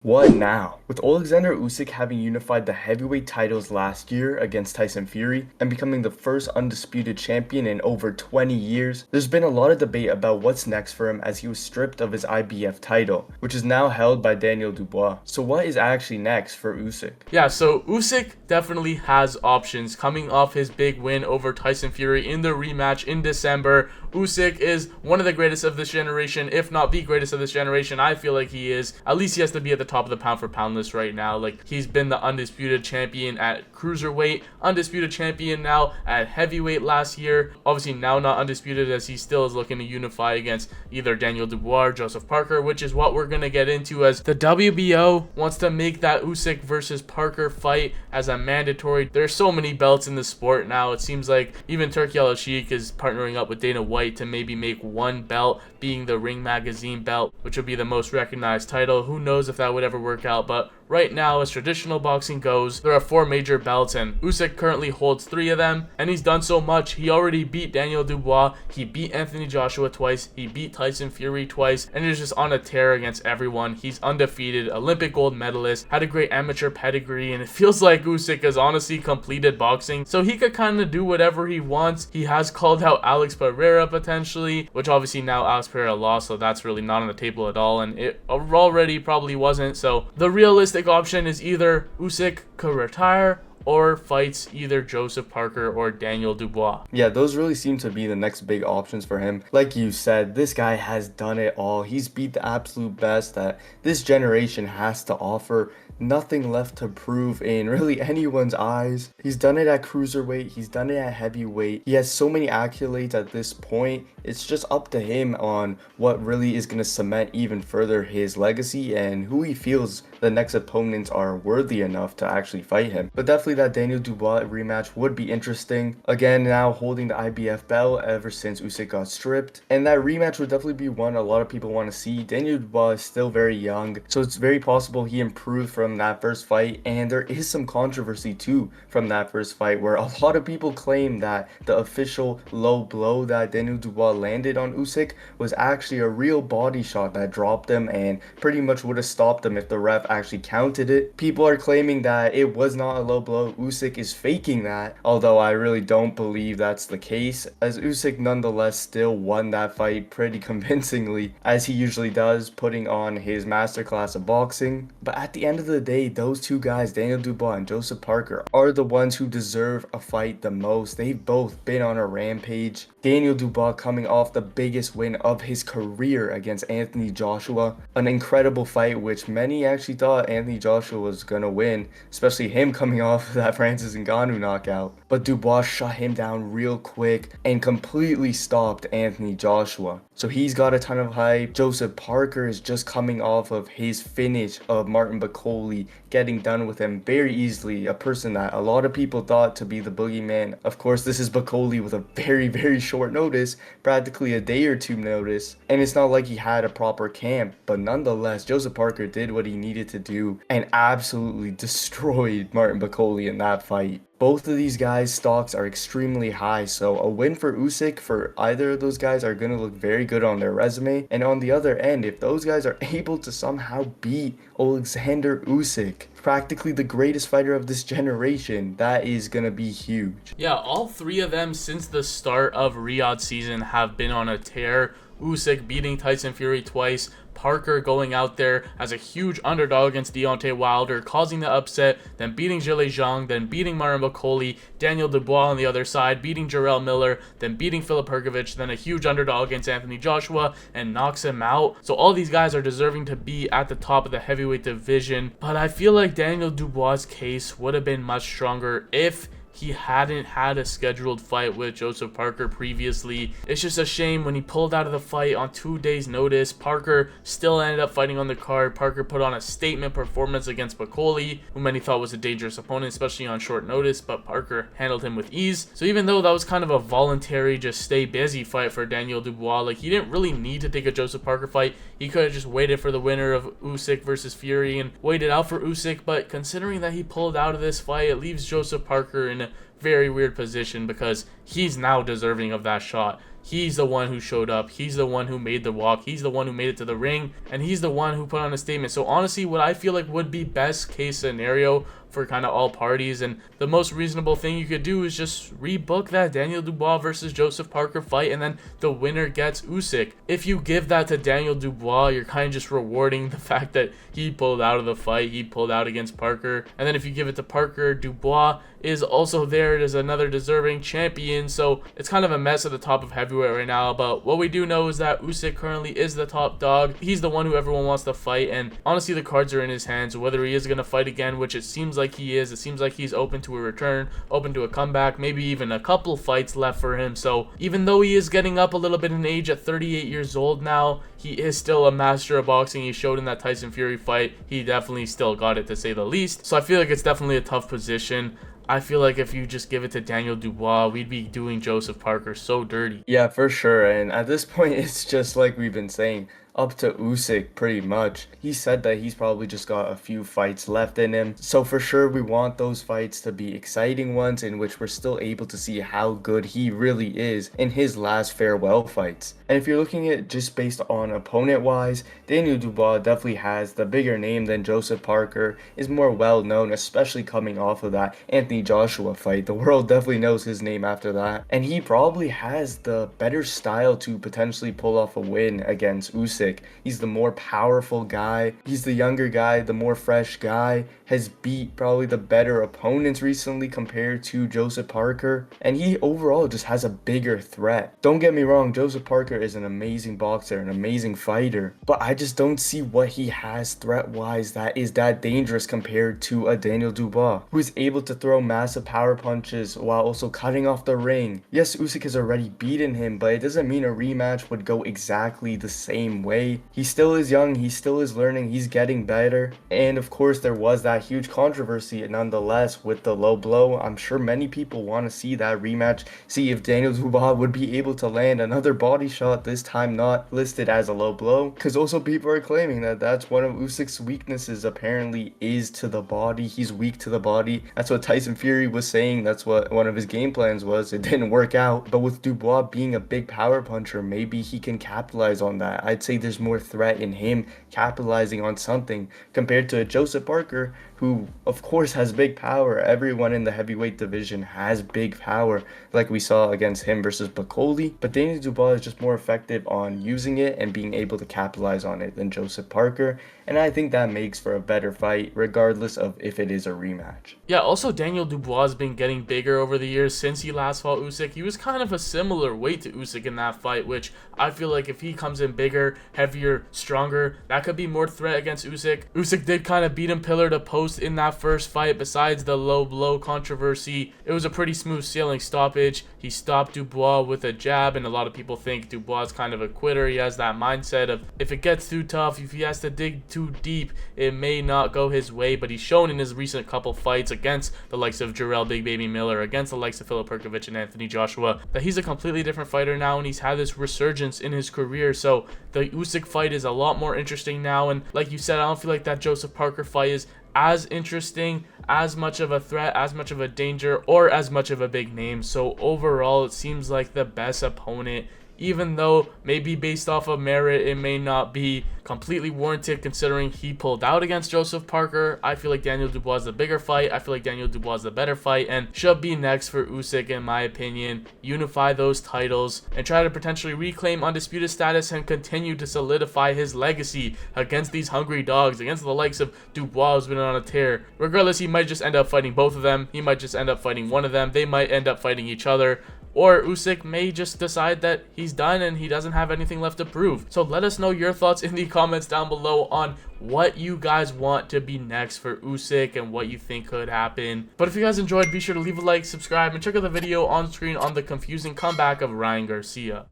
What now? With Oleksandr Usyk having unified the heavyweight titles last year against Tyson Fury and becoming the first undisputed champion in over 20 years, there's been a lot of debate about what's next for him as he was stripped of his IBF title, which is now held by Daniel Dubois. So what is actually next for Usyk? Yeah, so Usyk definitely has options coming off his big win over Tyson Fury in the rematch in December. Usyk is one of the greatest of this generation, if not the greatest of this generation. I feel like he is. At least he has to be at the top of the pound for pound list right now. Like, he's been the undisputed champion at cruiserweight, undisputed champion now at heavyweight last year. Obviously now not undisputed, as he still is looking to unify against either Daniel Dubois or Joseph Parker, which is what we're going to get into, as the WBO wants to make that Usyk versus Parker fight as a mandatory. There's so many belts in the sport now. It seems like even Turki Al-Sheikh is partnering up with Dana White to maybe make one belt being the Ring Magazine belt, which would be the most recognized title. Who knows if that would ever work out, but right now, as traditional boxing goes, there are 4 major belts, and Usyk currently holds 3 of them, and he's done so much. He already beat Daniel Dubois, he beat Anthony Joshua twice, he beat Tyson Fury twice, and he's just on a tear against everyone. He's undefeated, Olympic gold medalist, had a great amateur pedigree, and it feels like Usyk has honestly completed boxing, so he could kind of do whatever he wants. He has called out Alex Pereira potentially, which obviously now Alex Pereira lost, so that's really not on the table at all, and it already probably wasn't. So the realistic option is either Usyk could retire or fights either Joseph Parker or Daniel Dubois. Yeah, those really seem to be the next big options for him. Like you said, this guy has done it all. He's beat the absolute best that this generation has to offer. Nothing left to prove in really anyone's eyes. He's done it at cruiserweight. He's done it at heavyweight. He has so many accolades at this point. It's just up to him on what really is going to cement even further his legacy and who he feels the next opponents are worthy enough to actually fight him. But definitely that Daniel Dubois rematch would be interesting. Again, now holding the IBF belt ever since Usyk got stripped. And that rematch would definitely be one a lot of people want to see. Daniel Dubois is still very young, so it's very possible he improved from that first fight. And there is some controversy too from that first fight, where a lot of people claim that the official low blow that Daniel Dubois landed on Usyk was actually a real body shot that dropped him and pretty much would have stopped him if the ref actually counted it. People are claiming that it was not a low blow. Usyk is faking that, although I really don't believe that's the case, as Usyk nonetheless still won that fight pretty convincingly, as he usually does, putting on his masterclass of boxing. But at the end of the day, those two guys, Daniel Dubois and Joseph Parker, are the ones who deserve a fight the most. They've both been on a rampage. Daniel Dubois coming off the biggest win of his career against Anthony Joshua, an incredible fight which many actually thought Anthony Joshua was gonna win, especially him coming off that Francis Ngannou knockout. But Dubois shut him down real quick and completely stopped Anthony Joshua. So he's got a ton of hype. Joseph Parker is just coming off of his finish of Martin Bakole, getting done with him very easily, a person that a lot of people thought to be the boogeyman. Of course, this is Bakole with a very short notice, practically a day or two notice, and it's not like he had a proper camp, but nonetheless, Joseph Parker did what he needed to do and absolutely destroyed Martin Bakole in that fight. Both of these guys' stocks are extremely high, so a win for Usyk for either of those guys are going to look very good on their resume. And on the other end, if those guys are able to somehow beat Oleksandr Usyk, practically the greatest fighter of this generation, that is going to be huge. Yeah, all 3 of them since the start of Riyadh season have been on a tear. Usyk beating Tyson Fury twice, Parker going out there as a huge underdog against Deontay Wilder, causing the upset, then beating Zhilei Zhang, then beating Martin Bakole, Daniel Dubois on the other side, beating Jarrell Miller, then beating Filip Hrgovic, then a huge underdog against Anthony Joshua, and knocks him out. So all these guys are deserving to be at the top of the heavyweight division, but I feel like Daniel Dubois' case would have been much stronger if he hadn't had a scheduled fight with Joseph Parker previously. It's just a shame when he pulled out of the fight on 2 days' notice. Parker still ended up fighting on the card. Parker put on a statement performance against Bakole, who many thought was a dangerous opponent, especially on short notice, but Parker handled him with ease. So even though that was kind of a voluntary just stay busy fight for Daniel Dubois, like, he didn't really need to take a Joseph Parker fight. He could have just waited for the winner of Usyk versus Fury and waited out for Usyk, but considering that he pulled out of this fight, it leaves Joseph Parker in a very weird position because he's now deserving of that shot. he's the one who showed up. He's the one who made the walk. He's the one who made it to the ring, and he's the one who put on a statement. So honestly, what I feel like would be best case scenario for kind of all parties, and the most reasonable thing you could do is just rebook that Daniel Dubois versus Joseph Parker fight, and then the winner gets Usyk. If you give that to Daniel Dubois, you're kind of just rewarding the fact that he pulled out of the fight. He pulled out against Parker. And then if you give it to Parker, Dubois is also there as another deserving champion. So it's kind of a mess at the top of heavyweight right now. But what we do know is that Usyk currently is the top dog. He's the one who everyone wants to fight, and honestly, the cards are in his hands. Whether he is going to fight again, which it seems like he is. It seems like he's open to a return, open to a comeback, maybe even a couple fights left for him. So even though he is getting up a little bit in age at 38 years old now, he is still a master of boxing. He showed in that Tyson Fury fight. He definitely still got it, to say the least. So I feel like it's definitely a tough position. I feel like if you just give it to Daniel Dubois, we'd be doing Joseph Parker so dirty. Yeah, for sure. And at this point, it's just like we've been saying, up to Usyk pretty much. He said that he's probably just got a few fights left in him. So for sure, we want those fights to be exciting ones in which we're still able to see how good he really is in his last farewell fights. And if you're looking at just based on opponent wise, Daniel Dubois definitely has the bigger name than Joseph Parker, is more well known, especially coming off of that Anthony Joshua fight. The world definitely knows his name after that. And he probably has the better style to potentially pull off a win against Usyk. He's the more powerful guy. He's the younger guy, the more fresh guy. Has beat probably the better opponents recently compared to Joseph Parker. And he overall just has a bigger threat. Don't get me wrong, Joseph Parker is an amazing boxer, an amazing fighter. But I just don't see what he has threat-wise that is that dangerous compared to a Daniel Dubois, who is able to throw massive power punches while also cutting off the ring. Yes, Usyk has already beaten him, but it doesn't mean a rematch would go exactly the same way. He still is young, he still is learning, he's getting better. And of course, there was that huge controversy nonetheless with the low blow. I'm sure many people want to see that rematch, see if Daniel Dubois would be able to land another body shot, this time not listed as a low blow, because also people are claiming that that's one of Usyk's weaknesses, apparently, is to the body. He's weak to the body. That's what Tyson Fury was saying. That's what one of his game plans was. It didn't work out, but with Dubois being a big power puncher, maybe he can capitalize on that. I'd say there's more threat in him capitalizing on something compared to Joseph Parker, who of course has big power. Everyone in the heavyweight division has big power, like we saw against him versus Bakoli, but Daniel Dubois is just more effective on using it and being able to capitalize on it than Joseph Parker, and I think that makes for a better fight regardless of if it is a rematch. Yeah, also Daniel Dubois has been getting bigger over the years since he last fought Usyk. He was kind of a similar weight to Usyk in that fight, which I feel like if he comes in bigger, heavier, stronger, that could be more threat against Usyk. Usyk did kind of beat him pillar to post in that first fight. Besides the low blow controversy, it was a pretty smooth sailing stoppage. He stopped Dubois with a jab, and a lot of people think Dubois is kind of a quitter. He has that mindset of if it gets too tough, if he has to dig too deep, it may not go his way, but he's shown in his recent couple fights against the likes of Jarrell Big Baby Miller, against the likes of Filip Perkovic and Anthony Joshua, that he's a completely different fighter now, and he's had this resurgence in his career. So the Usyk fight is a lot more interesting now, and like you said, I don't feel like that Joseph Parker fight is as interesting, as much of a threat, as much of a danger, or as much of a big name. So overall, it seems like the best opponent, even though maybe based off of merit it may not be completely warranted considering he pulled out against Joseph Parker. I feel like Daniel Dubois is the bigger fight. I feel like Daniel Dubois is the better fight and should be next for Usyk, in my opinion. Unify those titles and try to potentially reclaim undisputed status and continue to solidify his legacy against these hungry dogs, against the likes of Dubois, who's been on a tear. Regardless, he might just end up fighting both of them. He might just end up fighting one of them. They might end up fighting each other. Or Usyk may just decide that he's done and he doesn't have anything left to prove. So let us know your thoughts in the comments down below on what you guys want to be next for Usyk and what you think could happen. But if you guys enjoyed, be sure to leave a like, subscribe, and check out the video on screen on the confusing comeback of Ryan Garcia.